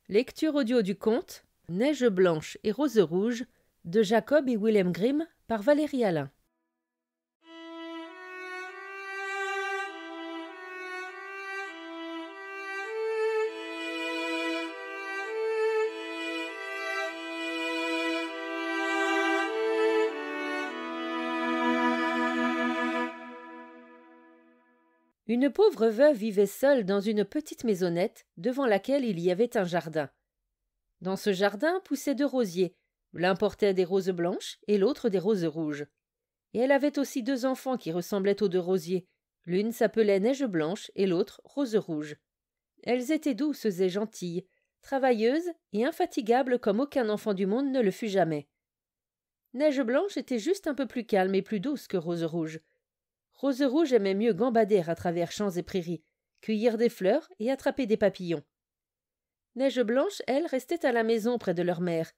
Lecture audio du conte Neige blanche et rose rouge de Jacob et Wilhelm Grimm par Valérie Alain. Une pauvre veuve vivait seule dans une petite maisonnette devant laquelle il y avait un jardin. Dans ce jardin poussaient 2 rosiers, l'un portait des roses blanches et l'autre des roses rouges. Et elle avait aussi 2 enfants qui ressemblaient aux 2 rosiers. L'une s'appelait Neige blanche et l'autre Rose rouge. Elles étaient douces et gentilles, travailleuses et infatigables comme aucun enfant du monde ne le fut jamais. Neige blanche était juste un peu plus calme et plus douce que Rose rouge. Rose rouge aimait mieux gambader à travers champs et prairies, cueillir des fleurs et attraper des papillons. Neige blanche, elle, restait à la maison près de leur mère,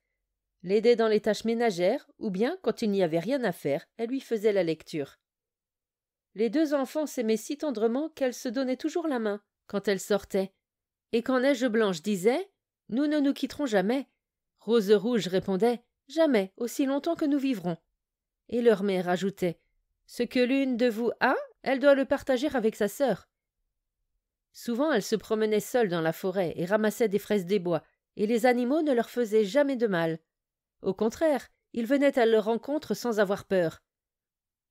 l'aidait dans les tâches ménagères, ou bien, quand il n'y avait rien à faire, elle lui faisait la lecture. Les 2 enfants s'aimaient si tendrement qu'elles se donnaient toujours la main quand elles sortaient. Et quand Neige blanche disait « Nous ne nous quitterons jamais », Rose rouge répondait « Jamais, aussi longtemps que nous vivrons ». Et leur mère ajoutait « Ce que l'une de vous a, elle doit le partager avec sa sœur ». Souvent elles se promenaient seules dans la forêt et ramassaient des fraises des bois, et les animaux ne leur faisaient jamais de mal. Au contraire, ils venaient à leur rencontre sans avoir peur.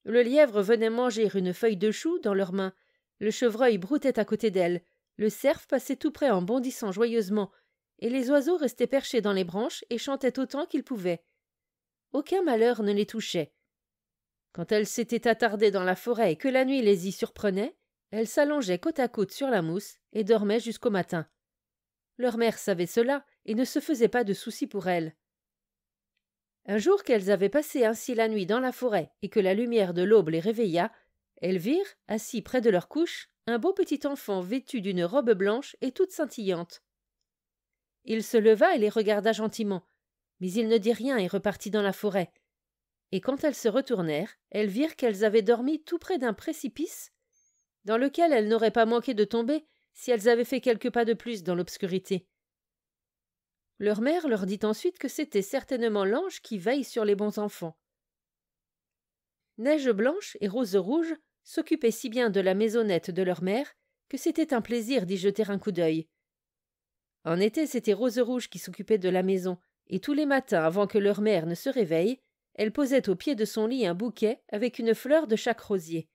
Le lièvre venait manger une feuille de chou dans leurs mains, le chevreuil broutait à côté d'elles, le cerf passait tout près en bondissant joyeusement, et les oiseaux restaient perchés dans les branches et chantaient autant qu'ils pouvaient. Aucun malheur ne les touchait. Quand elles s'étaient attardées dans la forêt et que la nuit les y surprenait, elles s'allongeaient côte à côte sur la mousse et dormaient jusqu'au matin. Leur mère savait cela et ne se faisait pas de soucis pour elles. Un jour qu'elles avaient passé ainsi la nuit dans la forêt et que la lumière de l'aube les réveilla, elles virent, assis près de leur couche, un beau petit enfant vêtu d'une robe blanche et toute scintillante. Il se leva et les regarda gentiment, mais il ne dit rien et repartit dans la forêt. Et quand elles se retournèrent, elles virent qu'elles avaient dormi tout près d'un précipice dans lequel elles n'auraient pas manqué de tomber si elles avaient fait quelques pas de plus dans l'obscurité. Leur mère leur dit ensuite que c'était certainement l'ange qui veille sur les bons enfants. Neige blanche et Rose rouge s'occupaient si bien de la maisonnette de leur mère que c'était un plaisir d'y jeter un coup d'œil. En été, c'était Rose rouge qui s'occupait de la maison, et tous les matins, avant que leur mère ne se réveille, elle posait au pied de son lit un bouquet avec une fleur de chaque rosier.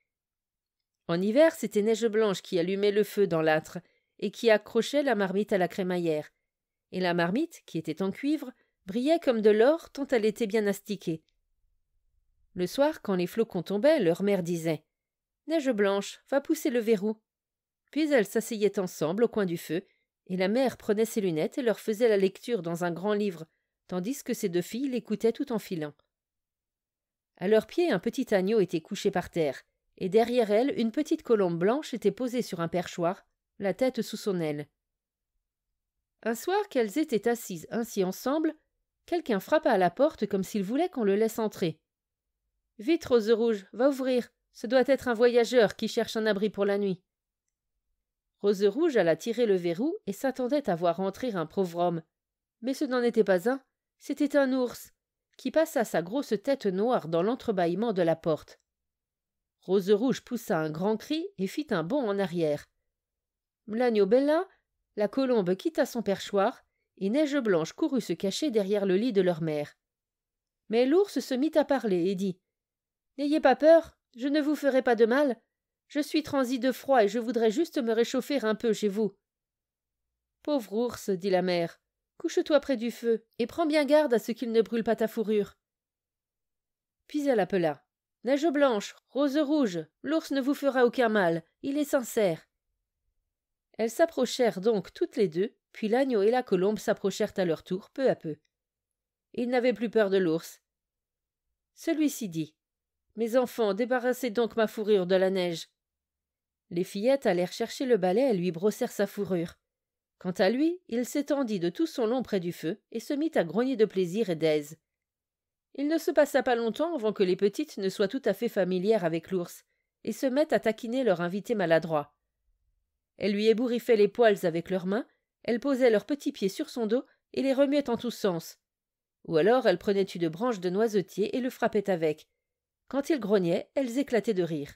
En hiver, c'était Neige blanche qui allumait le feu dans l'âtre et qui accrochait la marmite à la crémaillère. Et la marmite, qui était en cuivre, brillait comme de l'or tant elle était bien astiquée. Le soir, quand les flocons tombaient, leur mère disait « Neige blanche, va pousser le verrou ». Puis elles s'asseyaient ensemble au coin du feu, et la mère prenait ses lunettes et leur faisait la lecture dans un grand livre, tandis que ses 2 filles l'écoutaient tout en filant. À leurs pieds, un petit agneau était couché par terre, et derrière elle, une petite colombe blanche était posée sur un perchoir, la tête sous son aile. Un soir qu'elles étaient assises ainsi ensemble, quelqu'un frappa à la porte comme s'il voulait qu'on le laisse entrer. « Vite, Rose rouge, va ouvrir, ce doit être un voyageur qui cherche un abri pour la nuit. » Rose rouge alla tirer le verrou et s'attendait à voir entrer un pauvre homme. Mais ce n'en était pas un, c'était un ours, qui passa sa grosse tête noire dans l'entrebâillement de la porte. Rose rouge poussa un grand cri et fit un bond en arrière. L'agneau bêla, la colombe quitta son perchoir, et Neige blanche courut se cacher derrière le lit de leur mère. Mais l'ours se mit à parler et dit « N'ayez pas peur, je ne vous ferai pas de mal. Je suis transi de froid et je voudrais juste me réchauffer un peu chez vous. » « Pauvre ours, dit la mère, couche-toi près du feu et prends bien garde à ce qu'il ne brûle pas ta fourrure. » Puis elle appela « Neige blanche, Rose rouge, l'ours ne vous fera aucun mal, il est sincère. » Elles s'approchèrent donc toutes les 2, puis l'agneau et la colombe s'approchèrent à leur tour, peu à peu. Ils n'avaient plus peur de l'ours. Celui-ci dit « Mes enfants, débarrassez donc ma fourrure de la neige. » Les fillettes allèrent chercher le balai et lui brossèrent sa fourrure. Quant à lui, il s'étendit de tout son long près du feu et se mit à grogner de plaisir et d'aise. Il ne se passa pas longtemps avant que les petites ne soient tout à fait familières avec l'ours et se mettent à taquiner leur invité maladroit. Elles lui ébouriffaient les poils avec leurs mains elles posaient leurs petits pieds sur son dos et les remuaient en tous sens. Ou alors elles prenaient une branche de noisetier et le frappaient avec. Quand il grognait, elles éclataient de rire.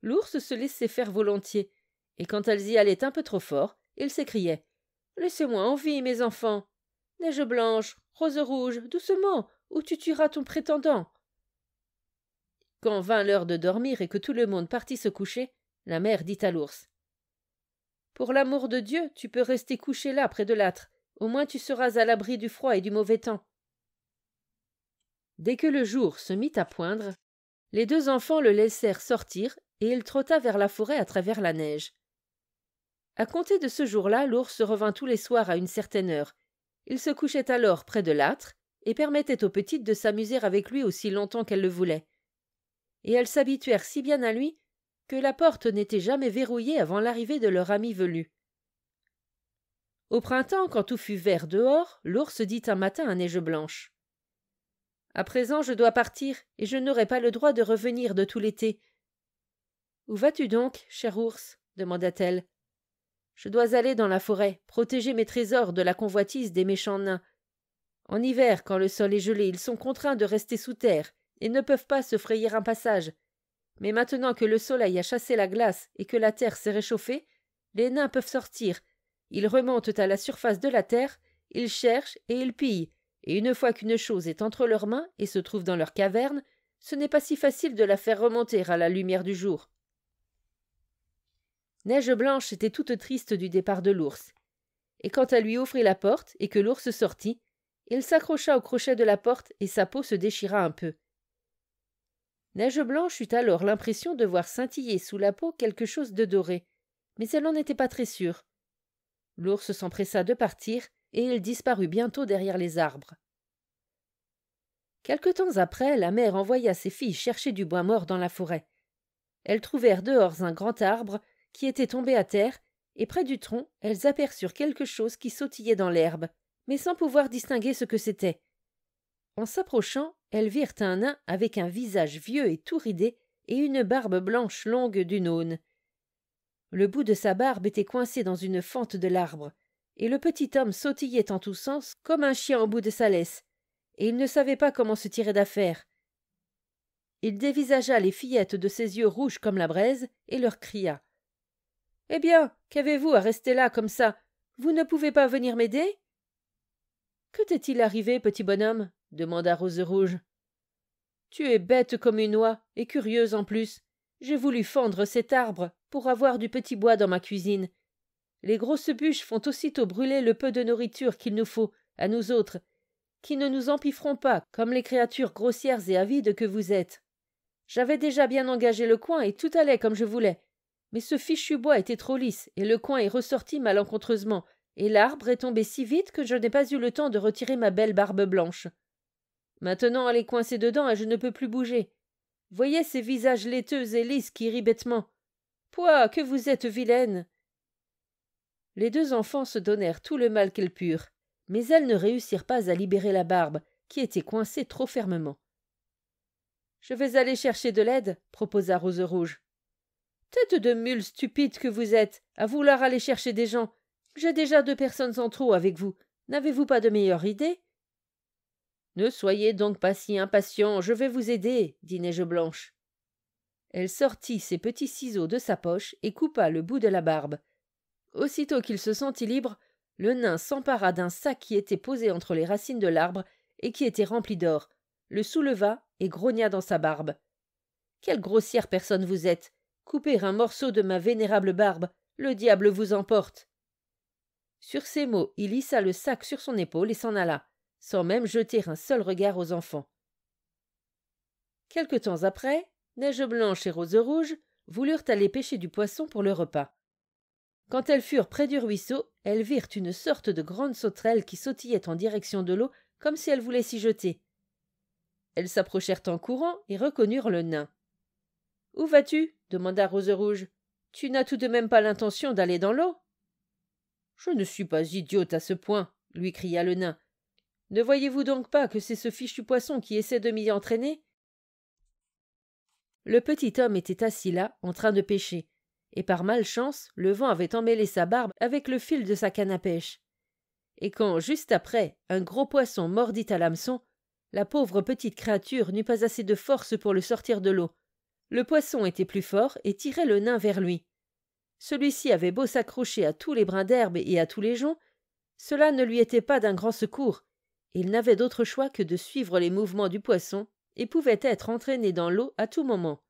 L'ours se laissait faire volontiers, et quand elles y allaient un peu trop fort, il s'écriait « Laissez-moi en vie, mes enfants ! Neige blanche, rose rouge, doucement, ou tu tueras ton prétendant !» Quand vint l'heure de dormir et que tout le monde partit se coucher, la mère dit à l'ours « Pour l'amour de Dieu, tu peux rester couché là près de l'âtre, au moins tu seras à l'abri du froid et du mauvais temps. » Dès que le jour se mit à poindre, les deux enfants le laissèrent sortir et il trotta vers la forêt à travers la neige. À compter de ce jour-là, l'ours revint tous les soirs à une certaine heure. Il se couchait alors près de l'âtre et permettait aux petites de s'amuser avec lui aussi longtemps qu'elles le voulaient. Et elles s'habituèrent si bien à lui que la porte n'était jamais verrouillée avant l'arrivée de leur ami velu. Au printemps, quand tout fut vert dehors, l'ours dit un matin à Neige blanche « À présent, je dois partir, et je n'aurai pas le droit de revenir de tout l'été. »« Où vas-tu donc, cher ours ?» demanda-t-elle. « Je dois aller dans la forêt, protéger mes trésors de la convoitise des méchants nains. En hiver, quand le sol est gelé, ils sont contraints de rester sous terre, et ne peuvent pas se frayer un passage. Mais maintenant que le soleil a chassé la glace et que la terre s'est réchauffée, les nains peuvent sortir. Ils remontent à la surface de la terre, ils cherchent et ils pillent. Et une fois qu'une chose est entre leurs mains et se trouve dans leur caverne, ce n'est pas si facile de la faire remonter à la lumière du jour. » Neige blanche était toute triste du départ de l'ours. Et quand elle lui ouvrit la porte et que l'ours sortit, il s'accrocha au crochet de la porte et sa peau se déchira un peu. Neige blanche eut alors l'impression de voir scintiller sous la peau quelque chose de doré, mais elle n'en était pas très sûre. L'ours s'empressa de partir, et il disparut bientôt derrière les arbres. Quelque temps après, la mère envoya ses filles chercher du bois mort dans la forêt. Elles trouvèrent dehors un grand arbre qui était tombé à terre, et près du tronc, elles aperçurent quelque chose qui sautillait dans l'herbe, mais sans pouvoir distinguer ce que c'était. En s'approchant, elles virent un nain avec un visage vieux et tout ridé et une barbe blanche longue d'une aune. Le bout de sa barbe était coincé dans une fente de l'arbre, et le petit homme sautillait en tous sens comme un chien au bout de sa laisse, et il ne savait pas comment se tirer d'affaire. Il dévisagea les fillettes de ses yeux rouges comme la braise et leur cria « Eh bien, qu'avez-vous à rester là comme ça? Vous ne pouvez pas venir m'aider ?»« Que t'est-il arrivé, petit bonhomme ?» demanda Rose rouge. « Tu es bête comme une oie, et curieuse en plus. J'ai voulu fendre cet arbre pour avoir du petit bois dans ma cuisine. Les grosses bûches font aussitôt brûler le peu de nourriture qu'il nous faut, à nous autres, qui ne nous empifferons pas comme les créatures grossières et avides que vous êtes. J'avais déjà bien engagé le coin et tout allait comme je voulais. Mais ce fichu bois était trop lisse et le coin est ressorti malencontreusement, et l'arbre est tombé si vite que je n'ai pas eu le temps de retirer ma belle barbe blanche. Maintenant elle est coincée dedans et je ne peux plus bouger. Voyez ces visages laiteux et lisses qui rient bêtement. Pouah, que vous êtes vilaine !» Les deux enfants se donnèrent tout le mal qu'elles purent, mais elles ne réussirent pas à libérer la barbe, qui était coincée trop fermement. « Je vais aller chercher de l'aide, » proposa Rose rouge. « Tête de mule stupide que vous êtes, à vouloir aller chercher des gens. J'ai déjà 2 personnes en trop avec vous. N'avez-vous pas de meilleure idée ?»« Ne soyez donc pas si impatient, je vais vous aider, » dit Neige blanche. Elle sortit ses petits ciseaux de sa poche et coupa le bout de la barbe. Aussitôt qu'il se sentit libre, le nain s'empara d'un sac qui était posé entre les racines de l'arbre et qui était rempli d'or, le souleva et grogna dans sa barbe. « Quelle grossière personne vous êtes! Couper un morceau de ma vénérable barbe, le diable vous emporte !» Sur ces mots, il hissa le sac sur son épaule et s'en alla, sans même jeter un seul regard aux enfants. Quelque temps après, Neige blanche et Rose rouge voulurent aller pêcher du poisson pour le repas. Quand elles furent près du ruisseau, elles virent une sorte de grande sauterelle qui sautillait en direction de l'eau comme si elle voulait s'y jeter. Elles s'approchèrent en courant et reconnurent le nain. « Où vas-tu » demanda Rose rouge. « Tu n'as tout de même pas l'intention d'aller dans l'eau ?»« Je ne suis pas idiote à ce point, » lui cria le nain. « Ne voyez-vous donc pas que c'est ce fichu poisson qui essaie de m'y entraîner ?» Le petit homme était assis là, en train de pêcher, et par malchance, le vent avait emmêlé sa barbe avec le fil de sa canne à pêche. Et quand, juste après, un gros poisson mordit à l'hameçon, la pauvre petite créature n'eut pas assez de force pour le sortir de l'eau. Le poisson était plus fort et tirait le nain vers lui. Celui-ci avait beau s'accrocher à tous les brins d'herbe et à tous les joncs, cela ne lui était pas d'un grand secours. Il n'avait d'autre choix que de suivre les mouvements du poisson et pouvait être entraîné dans l'eau à tout moment.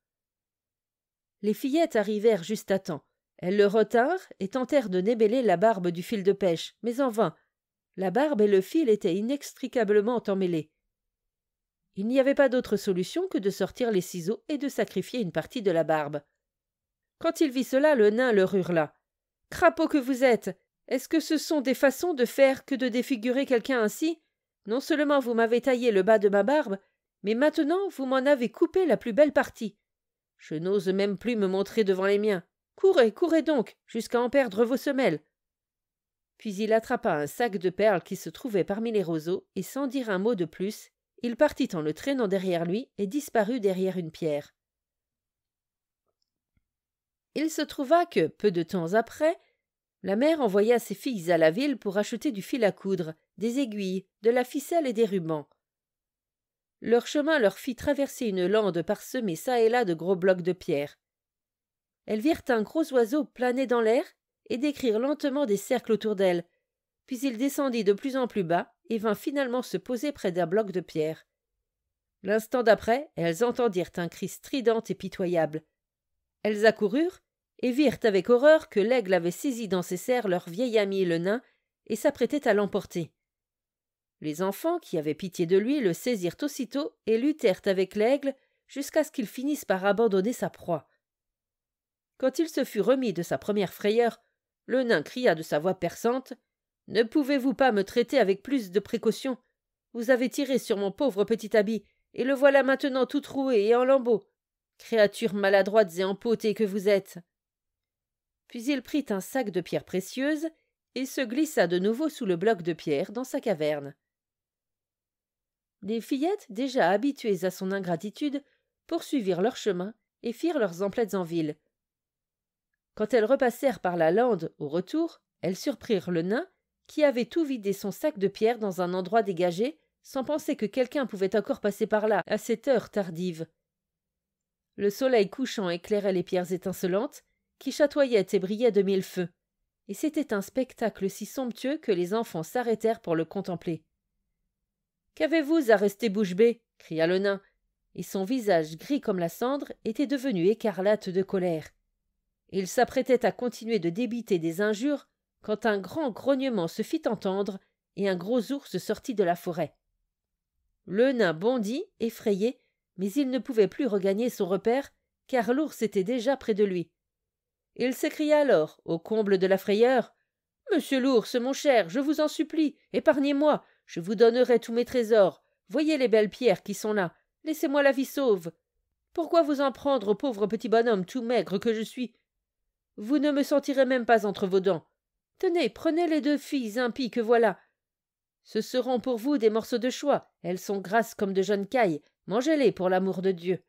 Les fillettes arrivèrent juste à temps. Elles le retinrent et tentèrent de démêler la barbe du fil de pêche, mais en vain. La barbe et le fil étaient inextricablement emmêlés. Il n'y avait pas d'autre solution que de sortir les ciseaux et de sacrifier une partie de la barbe. Quand il vit cela, le nain leur hurla. « Crapaud que vous êtes! Est-ce que ce sont des façons de faire que de défigurer quelqu'un ainsi? Non seulement vous m'avez taillé le bas de ma barbe, mais maintenant vous m'en avez coupé la plus belle partie. Je n'ose même plus me montrer devant les miens. Courez, courez donc, jusqu'à en perdre vos semelles. » Puis il attrapa un sac de perles qui se trouvait parmi les roseaux, et sans dire un mot de plus, il partit en le traînant derrière lui et disparut derrière une pierre. Il se trouva que, peu de temps après, la mère envoya ses filles à la ville pour acheter du fil à coudre, des aiguilles, de la ficelle et des rubans. Leur chemin leur fit traverser une lande parsemée çà et là de gros blocs de pierre. Elles virent un gros oiseau planer dans l'air et décrire lentement des cercles autour d'elle, puis il descendit de plus en plus bas et vint finalement se poser près d'un bloc de pierre. L'instant d'après, elles entendirent un cri strident et pitoyable. Elles accoururent et virent avec horreur que l'aigle avait saisi dans ses serres leur vieil ami le nain et s'apprêtait à l'emporter. Les enfants, qui avaient pitié de lui, le saisirent aussitôt et luttèrent avec l'aigle jusqu'à ce qu'il finisse par abandonner sa proie. Quand il se fut remis de sa première frayeur, le nain cria de sa voix perçante « Ne pouvez-vous pas me traiter avec plus de précaution? Vous avez tiré sur mon pauvre petit habit, et le voilà maintenant tout troué et en lambeaux. Créatures maladroites et empotées que vous êtes !» Puis il prit un sac de pierres précieuses et se glissa de nouveau sous le bloc de pierre dans sa caverne. Les fillettes, déjà habituées à son ingratitude, poursuivirent leur chemin et firent leurs emplettes en ville. Quand elles repassèrent par la lande, au retour, elles surprirent le nain, qui avait tout vidé son sac de pierre dans un endroit dégagé, sans penser que quelqu'un pouvait encore passer par là à cette heure tardive. Le soleil couchant éclairait les pierres étincelantes, qui chatoyaient et brillaient de mille feux, et c'était un spectacle si somptueux que les enfants s'arrêtèrent pour le contempler. « Qu'avez-vous à rester bouche bée » cria le nain, et son visage gris comme la cendre était devenu écarlate de colère. Il s'apprêtait à continuer de débiter des injures quand un grand grognement se fit entendre et un gros ours sortit de la forêt. Le nain bondit, effrayé, mais il ne pouvait plus regagner son repère, car l'ours était déjà près de lui. Il s'écria alors, au comble de la frayeur, « Monsieur l'ours, mon cher, je vous en supplie, épargnez-moi, je vous donnerai tous mes trésors. Voyez les belles pierres qui sont là, laissez-moi la vie sauve. Pourquoi vous en prendre au pauvre petit bonhomme tout maigre que je suis? Vous ne me sentirez même pas entre vos dents. Tenez, prenez les 2 filles impies que voilà. Ce seront pour vous des morceaux de choix, elles sont grasses comme de jeunes cailles, mangez-les pour l'amour de Dieu. »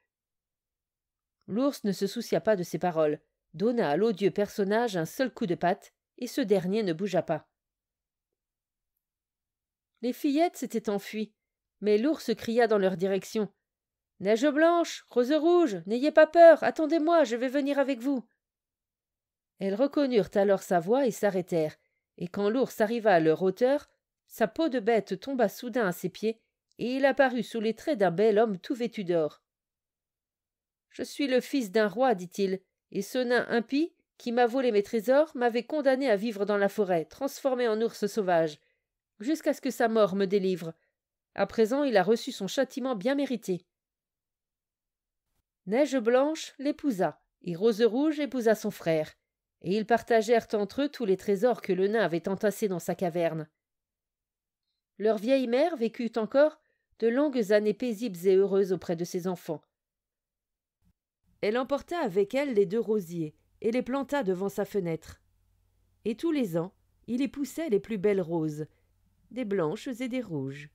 L'ours ne se soucia pas de ces paroles, donna à l'odieux personnage un seul coup de patte, et ce dernier ne bougea pas. Les fillettes s'étaient enfuies, mais l'ours cria dans leur direction. « Neige blanche, rose rouge, n'ayez pas peur, attendez-moi, je vais venir avec vous. » Elles reconnurent alors sa voix et s'arrêtèrent, et quand l'ours arriva à leur hauteur, sa peau de bête tomba soudain à ses pieds, et il apparut sous les traits d'un bel homme tout vêtu d'or. « Je suis le fils d'un roi, dit-il, et ce nain impie, qui m'a volé mes trésors, m'avait condamné à vivre dans la forêt, transformé en ours sauvage, jusqu'à ce que sa mort me délivre. À présent, il a reçu son châtiment bien mérité. » Neige blanche l'épousa, et Rose rouge épousa son frère, et ils partagèrent entre eux tous les trésors que le nain avait entassés dans sa caverne. Leur vieille mère vécut encore de longues années paisibles et heureuses auprès de ses enfants. Elle emporta avec elle les 2 rosiers et les planta devant sa fenêtre. Et tous les ans, il y poussait les plus belles roses, des blanches et des rouges.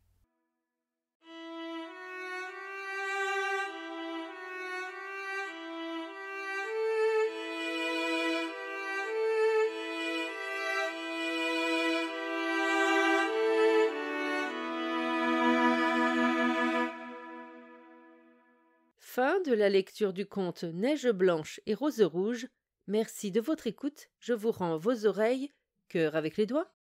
Fin de la lecture du conte Neige blanche et rose rouge. Merci de votre écoute. Je vous rends vos oreilles, cœur avec les doigts.